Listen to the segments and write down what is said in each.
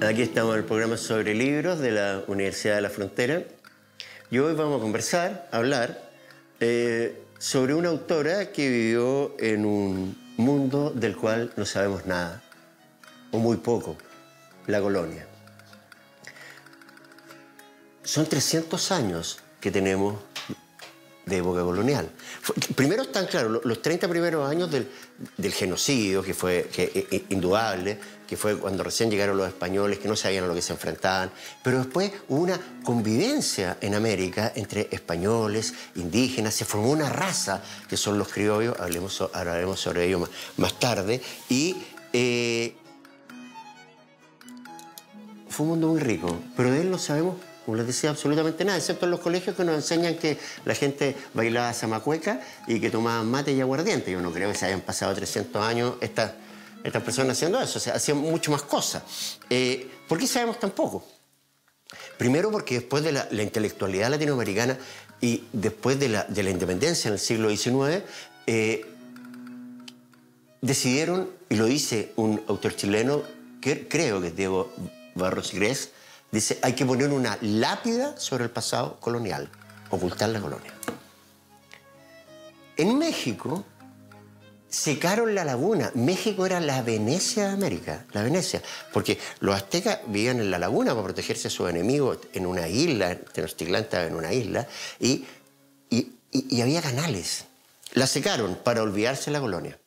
Aquí estamos en el programa sobre libros de la Universidad de la Frontera. Y hoy vamos a conversar, a hablar sobre una autora que vivió en un mundo del cual no sabemos nada, o muy poco, la colonia. Son 300 años que tenemos de época colonial. Primero están, claro, los 30 primeros años del genocidio, que fue indudable, que fue cuando recién llegaron los españoles, que no sabían a lo que se enfrentaban, pero después hubo una convivencia en América entre españoles, indígenas, se formó una raza que son los criollos, hablaremos sobre ello más tarde, y fue un mundo muy rico, pero de él no sabemos, como les decía, absolutamente nada, excepto en los colegios que nos enseñan que la gente bailaba zamacueca y que tomaban mate y aguardiente. Yo no creo que se hayan pasado 300 años estas personas haciendo eso, o sea, hacían mucho más cosas. ¿Por qué sabemos tan poco? Primero porque después de la intelectualidad latinoamericana y después de la independencia en el siglo XIX, decidieron, y lo dice un autor chileno, que creo que es Diego Barros Grés, dice, hay que poner una lápida sobre el pasado colonial, ocultar la colonia. En México secaron la laguna. México era la Venecia de América, la Venecia, porque los aztecas vivían en la laguna para protegerse de sus enemigos en una isla, Tenochtitlán estaba en una isla, y había canales. La secaron para olvidarse de la colonia.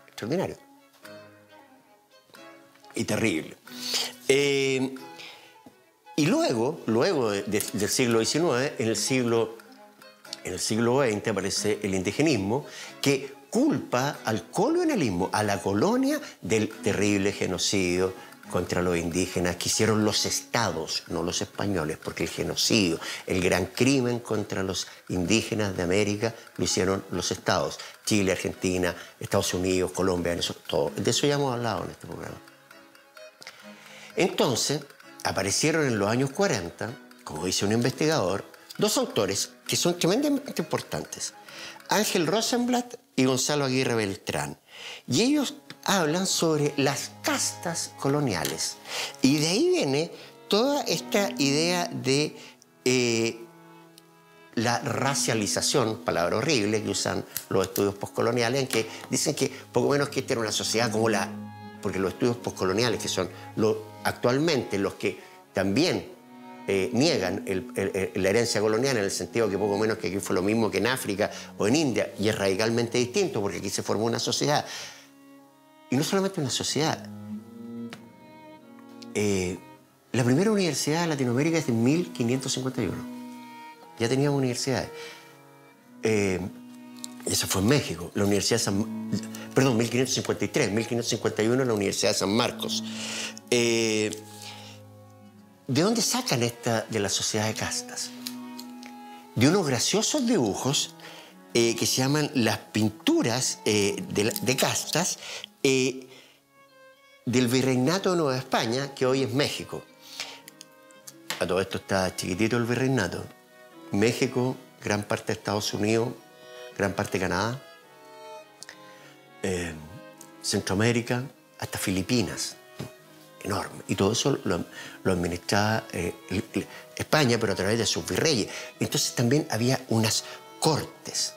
Extraordinario. Y terrible. Y luego del siglo XIX, en el siglo XX aparece el indigenismo, que culpa al colonialismo, a la colonia, del terrible genocidio contra los indígenas que hicieron los estados, no los españoles, porque el genocidio, el gran crimen contra los indígenas de América lo hicieron los estados. Chile, Argentina, Estados Unidos, Colombia, eso, todo. De eso ya hemos hablado en este programa. Entonces, aparecieron en los años 40, como dice un investigador, dos autores que son tremendamente importantes, Ángel Rosenblatt y Gonzalo Aguirre Beltrán. Y ellos hablan sobre las castas coloniales. Y de ahí viene toda esta idea de la racialización, palabra horrible que usan los estudios postcoloniales, en que dicen que poco menos que esta era una sociedad como la... Porque los estudios postcoloniales, que son actualmente los que también niegan la herencia colonial, en el sentido que poco menos que aquí fue lo mismo que en África o en India, y es radicalmente distinto porque aquí se formó una sociedad. Y no solamente una sociedad. La primera universidad de Latinoamérica es de 1551. Ya teníamos universidades. Eso fue en México, la Universidad de San... Perdón, 1553, 1551 la Universidad de San Marcos. ¿De dónde sacan esta de la sociedad de castas? De unos graciosos dibujos que se llaman las pinturas de castas del Virreinato de Nueva España, que hoy es México. A todo esto está chiquitito el virreinato. México, gran parte de Estados Unidos, gran parte de Canadá, Centroamérica, hasta Filipinas. Enorme. Y todo eso lo administraba España, pero a través de sus virreyes. Entonces también había unas cortes.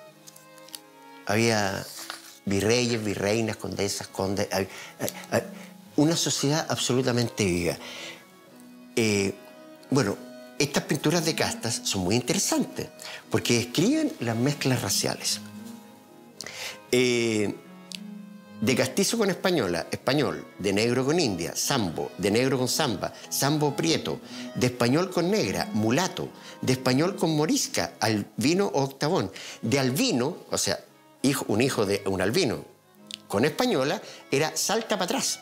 Había virreyes, virreinas, condesas, condes. Una sociedad absolutamente viva. Bueno, estas pinturas de castas son muy interesantes porque describen las mezclas raciales. De castizo con española, español, de negro con india, sambo, de negro con samba, sambo prieto, de español con negra, mulato, de español con morisca, albino o octavón, de albino, o sea, un hijo de un albino con española, era salta para atrás,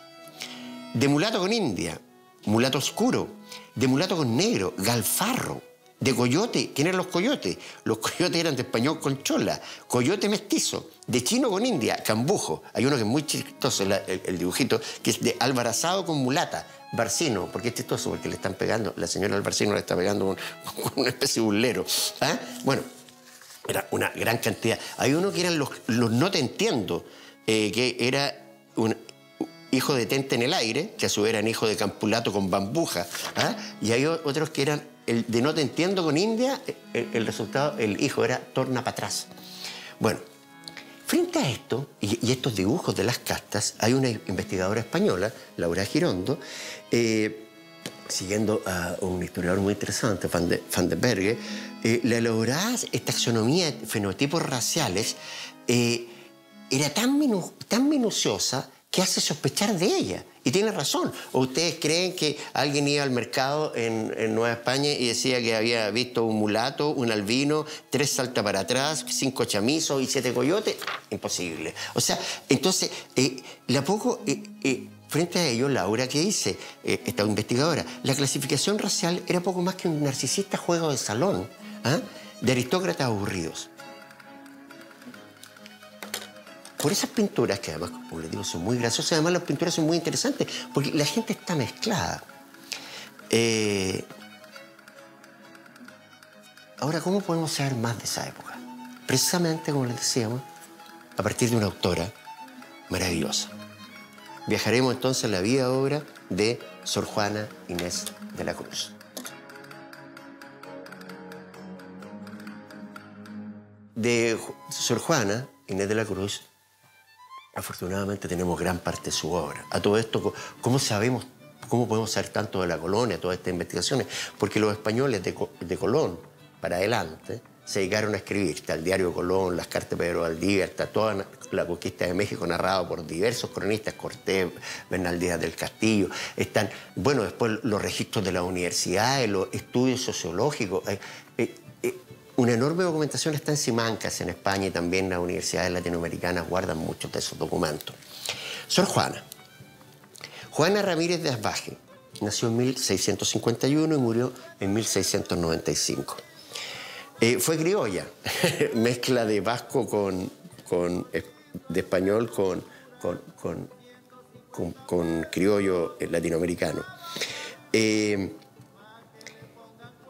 de mulato con india, mulato oscuro, de mulato con negro, galfarro, de coyote. ¿Quién eran los coyotes? Los coyotes eran de español con chola, coyote mestizo, de chino con india, cambujo. Hay uno que es muy chistoso, el dibujito, que es de albarazado con mulata, barcino, porque es chistoso, porque le están pegando, la señora del barcino le está pegando con una especie de burlero. ¿Ah? Bueno, era una gran cantidad. Hay uno que eran los no te entiendo, que era hijo de Tente en el aire, que a su vez eran hijos de Campulato con Bambuja, ¿ah? Y hay otros que eran el de No te entiendo con India, el resultado, el hijo era Torna para atrás. Bueno, frente a esto, y estos dibujos de las castas, hay una investigadora española, Laura Girondo, siguiendo a un historiador muy interesante, Van de Berge, la elaborada taxonomía de fenotipos raciales era tan minuciosa que hace sospechar de ella. Y tiene razón. ¿O ustedes creen que alguien iba al mercado en Nueva España y decía que había visto un mulato, un albino, 3 salta para atrás, 5 chamizos y 7 coyotes? Imposible. O sea, entonces, frente a ello, Laura, ¿qué dice esta investigadora? La clasificación racial era poco más que un narcisista juego de salón, ¿ah? De aristócratas aburridos. Por esas pinturas, que además, como les digo, son muy graciosas, además las pinturas son muy interesantes, porque la gente está mezclada. Ahora, ¿cómo podemos saber más de esa época? Precisamente, como les decíamos, a partir de una autora maravillosa. Viajaremos entonces a la vida y obra de Sor Juana Inés de la Cruz. De Sor Juana Inés de la Cruz, afortunadamente tenemos gran parte de su obra. A todo esto, ¿cómo sabemos, cómo podemos saber tanto de la colonia, todas estas investigaciones? Porque los españoles de Colón para adelante se dedicaron a escribir. Está el diario Colón, las cartas de Pedro Valdivia, está toda la conquista de México narrada por diversos cronistas, Cortés, Bernal Díaz del Castillo. Están, bueno, después los registros de las universidades, los estudios sociológicos. Una enorme documentación está en Simancas, en España, y también las universidades latinoamericanas guardan muchos de esos documentos. Sor Juana. Juana Ramírez de Asbaje nació en 1651 y murió en 1695. Fue criolla, mezcla de vasco de español con criollo latinoamericano.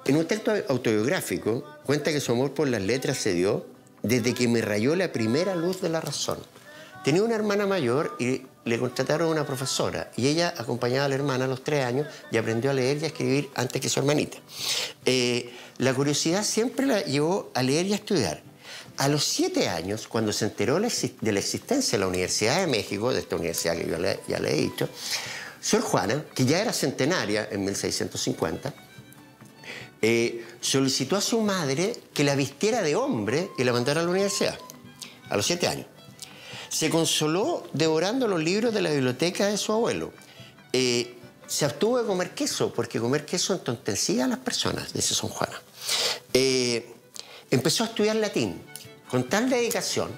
En un texto autobiográfico cuenta que su amor por las letras se dio desde que me rayó la primera luz de la razón. Tenía una hermana mayor y le contrataron a una profesora y ella acompañaba a la hermana a los 3 años y aprendió a leer y a escribir antes que su hermanita. La curiosidad siempre la llevó a leer y a estudiar. A los 7 años, cuando se enteró de la existencia de la Universidad de México, de esta universidad que yo ya le he dicho, Sor Juana, que ya era centenaria en 1650, solicitó a su madre que la vistiera de hombre y la mandara a la universidad, a los 7 años. Se consoló devorando los libros de la biblioteca de su abuelo. Se abstuvo de comer queso, porque comer queso entontecía a las personas, dice Sor Juana. Empezó a estudiar latín, con tal dedicación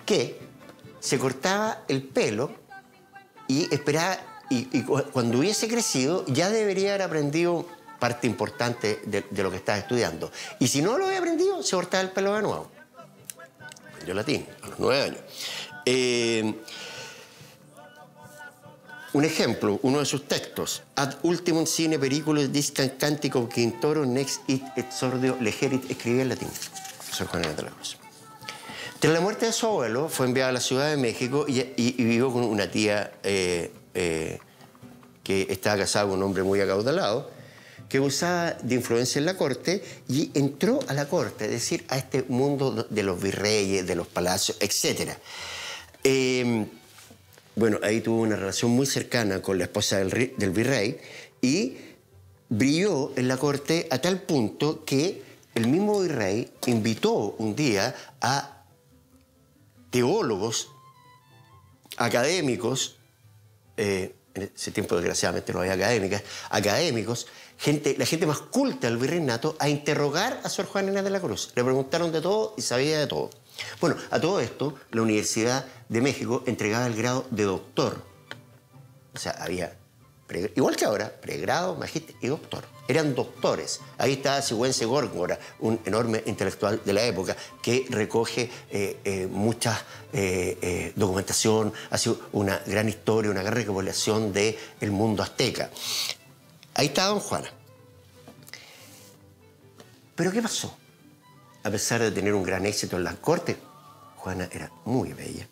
que se cortaba el pelo y esperaba, y cuando hubiese crecido, ya debería haber aprendido parte importante de lo que estaba estudiando. Y si no lo había aprendido, se cortaba el pelo de nuevo. Aprendió latín a los 9 años. Un ejemplo, uno de sus textos, Ad ultimum sine periculus discant cantico quintoro nex it exordio legerit, escribía en latín. Sor Juana de la Cruz. Tras la muerte de su abuelo, fue enviada a la Ciudad de México y vivió con una tía que estaba casada con un hombre muy acaudalado, que usaba de influencia en la corte y entró a la corte, es decir, a este mundo de los virreyes, de los palacios, etc. Bueno, ahí tuvo una relación muy cercana con la esposa del virrey y brilló en la corte a tal punto que el mismo virrey invitó un día a teólogos, académicos, en ese tiempo desgraciadamente no había académicos, la gente más culta del virreinato, a interrogar a Sor Juana Inés de la Cruz. Le preguntaron de todo y sabía de todo. Bueno, a todo esto, la Universidad de México entregaba el grado de doctor. O sea, había, igual que ahora, pregrado, magíster y doctor. Eran doctores. Ahí estaba Sigüenza Góngora, un enorme intelectual de la época, que recoge mucha documentación, hace una gran historia, una gran recopilación del mundo azteca. Ahí está don Juana. ¿Pero qué pasó? A pesar de tener un gran éxito en las cortes, Juana era muy bella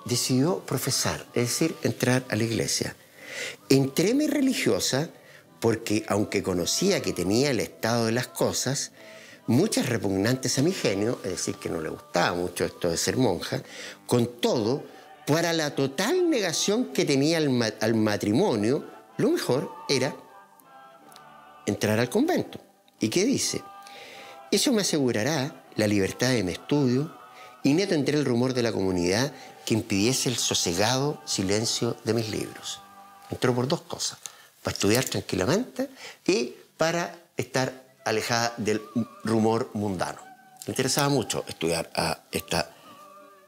decidió profesar, es decir, entrar a la iglesia. Entréme religiosa porque, aunque conocía que tenía el estado de las cosas, muchas repugnantes a mi genio, es decir, que no le gustaba mucho esto de ser monja, con todo, para la total negación que tenía al matrimonio, lo mejor era entrar al convento. ¿Y qué dice? Eso me asegurará la libertad de mi estudio y no tendré el rumor de la comunidad que impidiese el sosegado silencio de mis libros. Entró por dos cosas: para estudiar tranquilamente y para estar alejada del rumor mundano. Me interesaba mucho estudiar a esta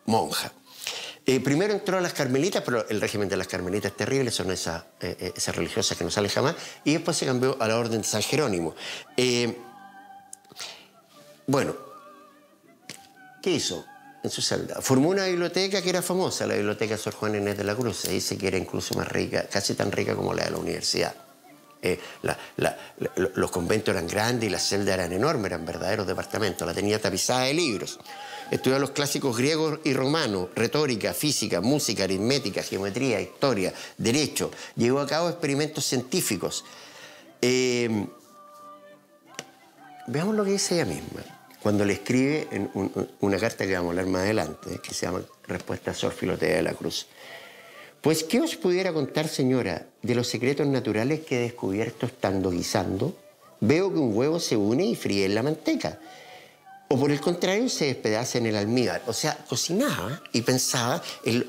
monja. Primero entró a las carmelitas, pero el régimen de las carmelitas es terrible, son esas religiosas que no salen jamás, y después se cambió a la orden de San Jerónimo. Bueno, ¿qué hizo en su celda? Formó una biblioteca que era famosa, la biblioteca Sor Juana Inés de la Cruz. Se dice que era incluso más rica, casi tan rica como la de la universidad. Los conventos eran grandes y las celdas eran enormes, eran verdaderos departamentos. La tenía tapizada de libros. Estudió los clásicos griegos y romanos, retórica, física, música, aritmética, geometría, historia, derecho. Llevó a cabo experimentos científicos. Veamos lo que dice ella misma cuando le escribe en una carta que vamos a hablar más adelante, que se llama Respuesta a Sor Filotea de la Cruz. Pues, ¿qué os pudiera contar, señora, de los secretos naturales que he descubierto estando guisando? Veo que un huevo se une y fríe en la manteca. O por el contrario, se despedaza en el almíbar. O sea, cocinaba y pensaba en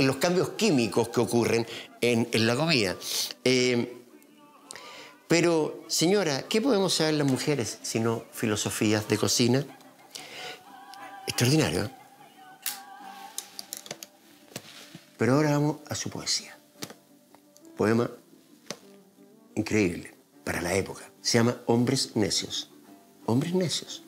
los cambios químicos que ocurren en la comida. Pero, señora, ¿qué podemos saber las mujeres sino filosofías de cocina? Extraordinario, ¿eh? Pero ahora vamos a su poesía. Poema increíble para la época. Se llama Hombres Necios. Hombres necios.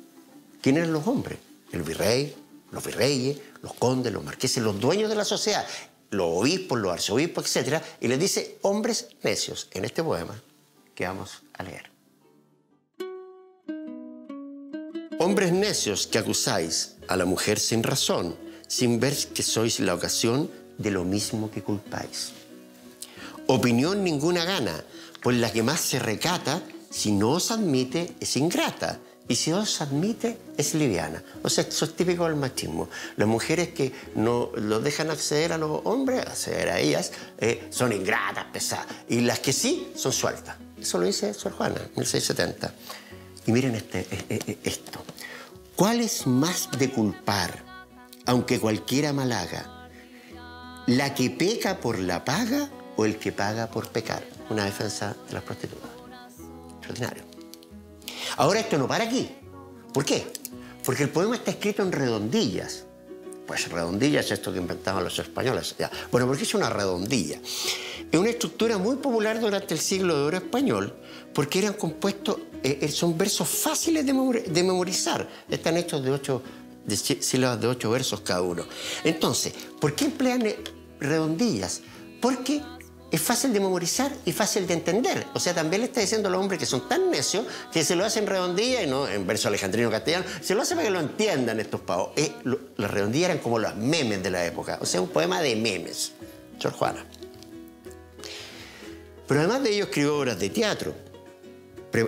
¿Quién eran los hombres? El virrey, los virreyes, los condes, los marqueses, los dueños de la sociedad, los obispos, los arzobispos, etc. Y les dice hombres necios en este poema que vamos a leer. Hombres necios que acusáis a la mujer sin razón, sin ver que sois la ocasión de lo mismo que culpáis. Opinión ninguna gana, pues la que más se recata, si no os admite, es ingrata, y si os admite, es liviana. O sea, eso es típico del machismo. Las mujeres que no los dejan acceder a los hombres, acceder a ellas, son ingratas, pesadas, y las que sí, son sueltas. Eso lo dice Sor Juana, 1670. Y miren esto. ¿Cuál es más de culpar, aunque cualquiera mal haga? ¿La que peca por la paga o el que paga por pecar? Una defensa de las prostitutas. Extraordinario. Ahora esto no para aquí. ¿Por qué? Porque el poema está escrito en redondillas. Pues redondillas es esto que inventaban los españoles. Ya. Bueno, porque es una redondilla. Es una estructura muy popular durante el siglo de oro español porque eran compuestos, son versos fáciles de memorizar. Están hechos de sílabas de 8 versos cada uno. Entonces, ¿por qué emplean redondillas? Porque es fácil de memorizar y fácil de entender. O sea, también le está diciendo a los hombres que son tan necios que se lo hacen redondilla y no en verso alejandrino castellano. Se lo hace para que lo entiendan estos pavos. Las redondillas eran como los memes de la época. O sea, un poema de memes. Sor Juana. Pero además de ello escribió obras de teatro.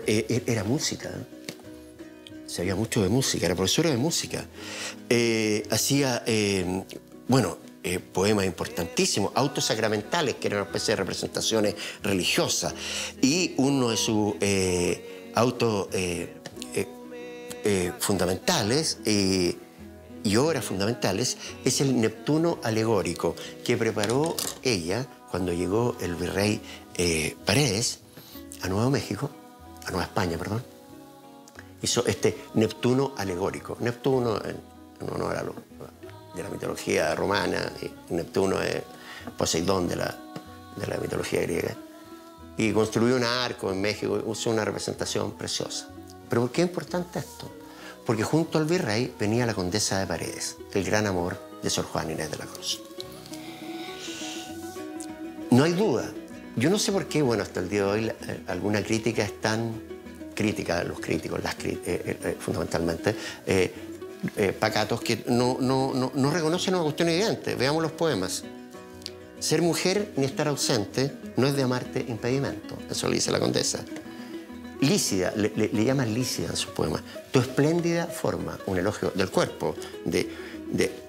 Era música, ¿eh? Sabía mucho de música, era profesora de música. Hacía, poemas importantísimos, autos sacramentales, que eran una especie de representaciones religiosas. Y uno de sus autos fundamentales y obras fundamentales es el Neptuno alegórico, que preparó ella cuando llegó el virrey Paredes a Nueva España, perdón. Hizo este Neptuno alegórico. Neptuno, en honor a de la mitología romana, y Neptuno es Poseidón de la mitología griega. Y construyó un arco en México, usó una representación preciosa. ¿Pero por qué es importante esto? Porque junto al virrey venía la condesa de Paredes, el gran amor de Sor Juana Inés de la Cruz. No hay duda. Yo no sé por qué, hasta el día de hoy alguna crítica es tan crítica, los críticos, fundamentalmente, pacatos que no reconocen una cuestión evidente. Veamos los poemas. Ser mujer ni estar ausente no es de amarte impedimento. Eso le dice la condesa. Lícida, le llaman lícida en sus poemas. Tu espléndida forma, un elogio del cuerpo de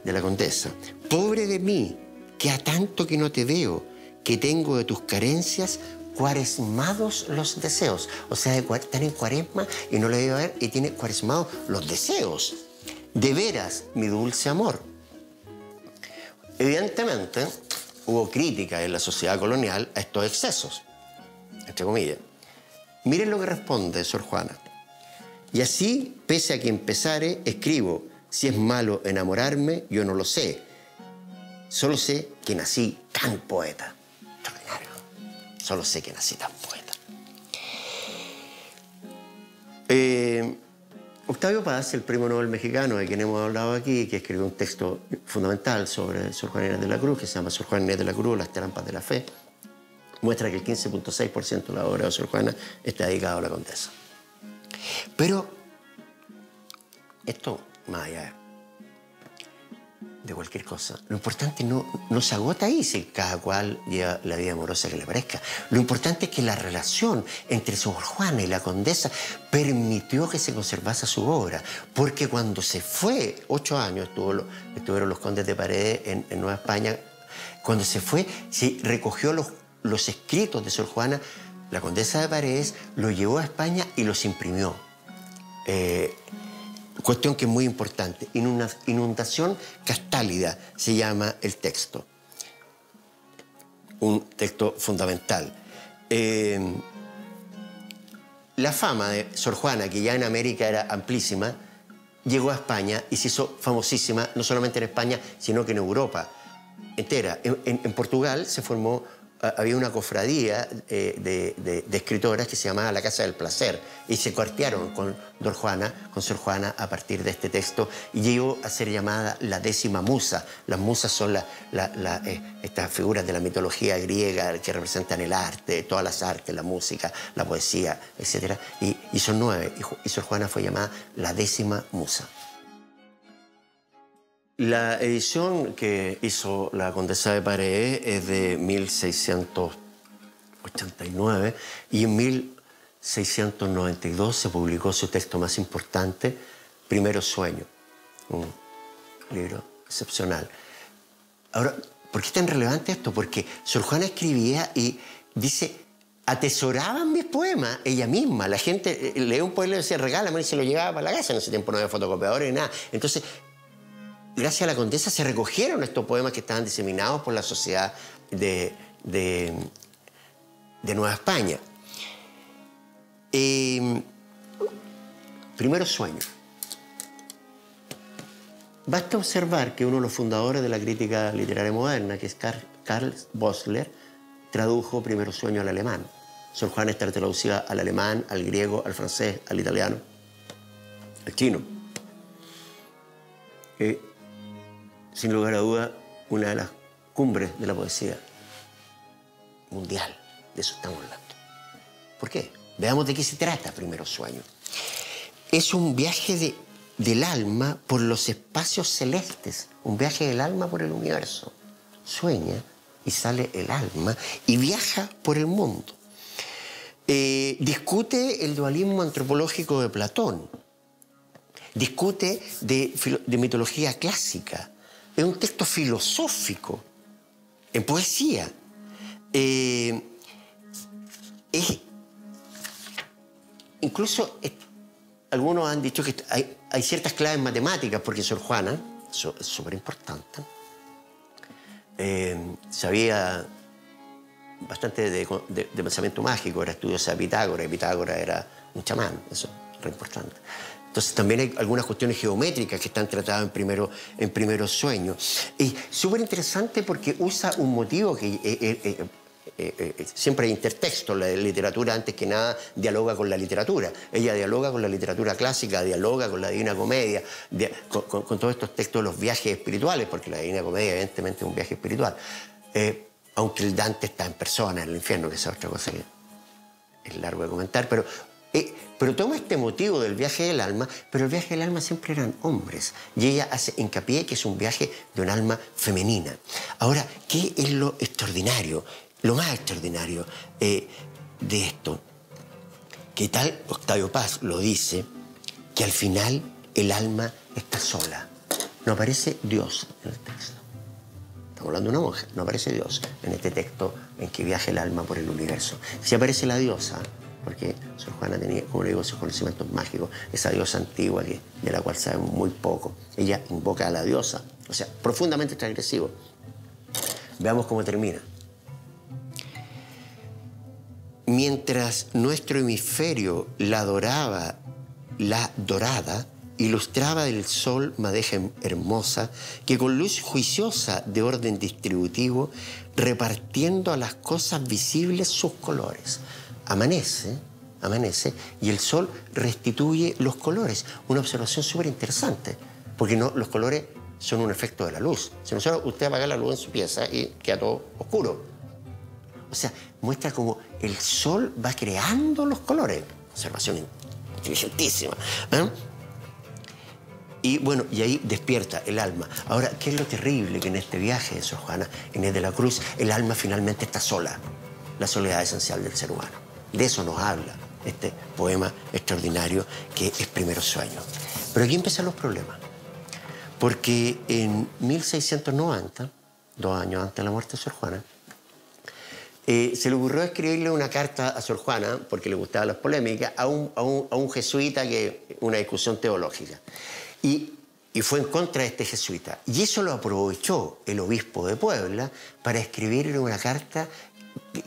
la condesa. Pobre de mí, que a tanto que no te veo, que tengo de tus carencias cuaresmados los deseos. O sea, están en cuaresma y no le veo a ver y tiene cuaresmados los deseos. De veras, mi dulce amor. Evidentemente, hubo crítica en la sociedad colonial a estos excesos, entre comillas. Miren lo que responde Sor Juana. Y así, pese a que empezare, escribo, si es malo enamorarme, yo no lo sé. Solo sé que nací tan poeta. Extraordinario. Solo sé que nací tan poeta. Octavio Paz, el premio Nobel mexicano de quien hemos hablado aquí, que escribió un texto fundamental sobre Sor Juana Inés de la Cruz, que se llama Sor Juana Inés de la Cruz, Las trampas de la fe, muestra que el 15.6% de la obra de Sor Juana está dedicado a la condesa. Pero esto, más allá de cualquier cosa, lo importante no se agota ahí si cada cual lleva la vida amorosa que le parezca. Lo importante es que la relación entre Sor Juana y la condesa permitió que se conservase su obra, porque cuando se fue, 8 años estuvieron los condes de Paredes en Nueva España, cuando se fue, se recogió los escritos de Sor Juana, la condesa de Paredes los llevó a España y los imprimió. Cuestión que es muy importante. Inundación castálida se llama el texto. Un texto fundamental. La fama de Sor Juana, que ya en América era amplísima, llegó a España y se hizo famosísima, no solamente en España, sino que en Europa entera. En Portugal se formó, había una cofradía de escritoras que se llamaba La Casa del Placer y se cuartearon con Sor Juana a partir de este texto y llegó a ser llamada la 10ª musa. Las musas son estas figuras de la mitología griega que representan el arte, todas las artes, la música, la poesía, etc. Y son 9 y Sor Juana fue llamada la 10ª musa. La edición que hizo la condesa de Paredes es de 1689 y en 1692 se publicó su texto más importante, Primeros Sueños, un libro excepcional. Ahora, ¿por qué es tan relevante esto? Porque Sor Juana escribía y dice, atesoraban mis poemas ella misma. La gente leía un poema y le decía, regálame, y se lo llevaba para la casa. En ese tiempo no había fotocopiadores ni nada. Entonces, gracias a la condesa se recogieron estos poemas que estaban diseminados por la sociedad de Nueva España. Primeros Sueños. Basta observar que uno de los fundadores de la crítica literaria moderna, que es Karl Bosler, tradujo Primeros Sueños al alemán. Sor Juana está traducida al alemán, al griego, al francés, al italiano, al chino. Sin lugar a duda, una de las cumbres de la poesía mundial. De eso estamos hablando. ¿Por qué? Veamos de qué se trata Primeros Sueños. Es un viaje del alma por los espacios celestes, un viaje del alma por el universo. Sueña y sale el alma y viaja por el mundo. Discute el dualismo antropológico de Platón. Discute de mitología clásica. Es un texto filosófico, en poesía. Incluso algunos han dicho que hay ciertas claves matemáticas, porque Sor Juana, eso es súper importante, sabía bastante de pensamiento mágico, era estudiosa de Pitágoras, y Pitágoras era un chamán, eso es re importante. Entonces también hay algunas cuestiones geométricas que están tratadas en Primeros Sueños. Y súper interesante porque usa un motivo que siempre hay intertexto. La literatura, antes que nada, dialoga con la literatura. Ella dialoga con la literatura clásica, dialoga con la Divina Comedia, con todos estos textos de los viajes espirituales, porque la Divina Comedia evidentemente es un viaje espiritual. Aunque el Dante está en persona en el infierno, que esa es otra cosa que es largo de comentar, pero Pero toma este motivo del viaje del alma, pero el viaje del alma siempre eran hombres. Y ella hace hincapié que es un viaje de un alma femenina. Ahora, ¿qué es lo extraordinario? Lo más extraordinario de esto, que tal Octavio Paz lo dice, que al final el alma está sola. No aparece Dios en el texto. Estamos hablando de una monja, no aparece Dios en este texto en que viaja el alma por el universo. Sí aparece la diosa, porque Sor Juana tenía, como le digo, esos conocimientos mágicos, esa diosa antigua de la cual sabemos muy poco. Ella invoca a la diosa, o sea, profundamente transgresivo. Veamos cómo termina. Mientras nuestro hemisferio la dorada, ilustraba del sol madeja hermosa, que con luz juiciosa de orden distributivo, repartiendo a las cosas visibles sus colores. Amanece, y el sol restituye los colores. Una observación súper interesante, porque no, los colores son un efecto de la luz. Si nosotros, usted apaga la luz en su pieza y queda todo oscuro. O sea, muestra cómo el sol va creando los colores. Observación inteligentísima. Y bueno, y ahí despierta el alma. Ahora, ¿qué es lo terrible? Que en este viaje de Sor Juana Inés de la Cruz, el alma finalmente está sola. La soledad esencial del ser humano. De eso nos habla este poema extraordinario que es Primeros Sueños. Pero aquí empiezan los problemas. Porque en 1690, 2 años antes de la muerte de Sor Juana, se le ocurrió escribirle una carta a Sor Juana, porque le gustaban las polémicas, a un jesuita, que una discusión teológica. Y fue en contra de este jesuita. Y eso lo aprovechó el obispo de Puebla para escribirle una carta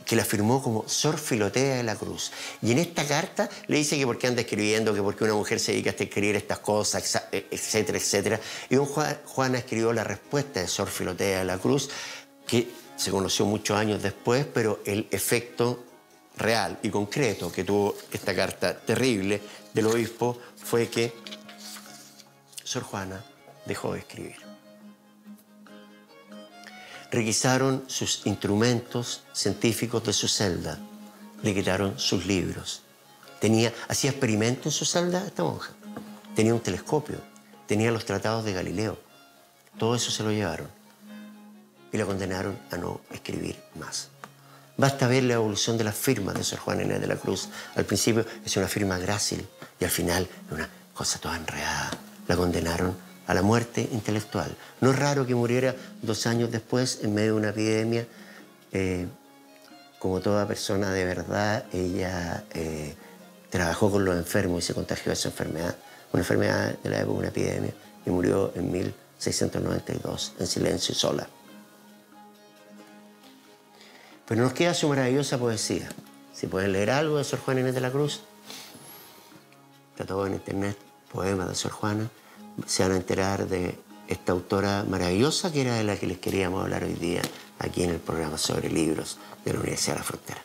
que la firmó como Sor Filotea de la Cruz. Y en esta carta le dice que por qué anda escribiendo, que por qué una mujer se dedica a escribir estas cosas, etcétera, etcétera. Y don Juana escribió la respuesta de Sor Filotea de la Cruz, que se conoció muchos años después, pero el efecto real y concreto que tuvo esta carta terrible del obispo fue que Sor Juana dejó de escribir. Requisaron sus instrumentos científicos de su celda, le quitaron sus libros. Hacía experimentos en su celda esta monja. Tenía un telescopio, tenía los tratados de Galileo. Todo eso se lo llevaron y la condenaron a no escribir más. Basta ver la evolución de las firmas de Sor Juana Inés de la Cruz. Al principio es una firma grácil y al final es una cosa toda enredada. La condenaron a la muerte intelectual. No es raro que muriera 2 años después en medio de una epidemia. Como toda persona de verdad, ella trabajó con los enfermos y se contagió de esa enfermedad. Una enfermedad de la época, una epidemia, y murió en 1692, en silencio y sola. Pero nos queda su maravillosa poesía. Si pueden leer algo de Sor Juana Inés de la Cruz, está todo en internet, poemas de Sor Juana, se van a enterar de esta autora maravillosa que era de la que les queríamos hablar hoy día aquí en el programa sobre libros de la Universidad de la Frontera.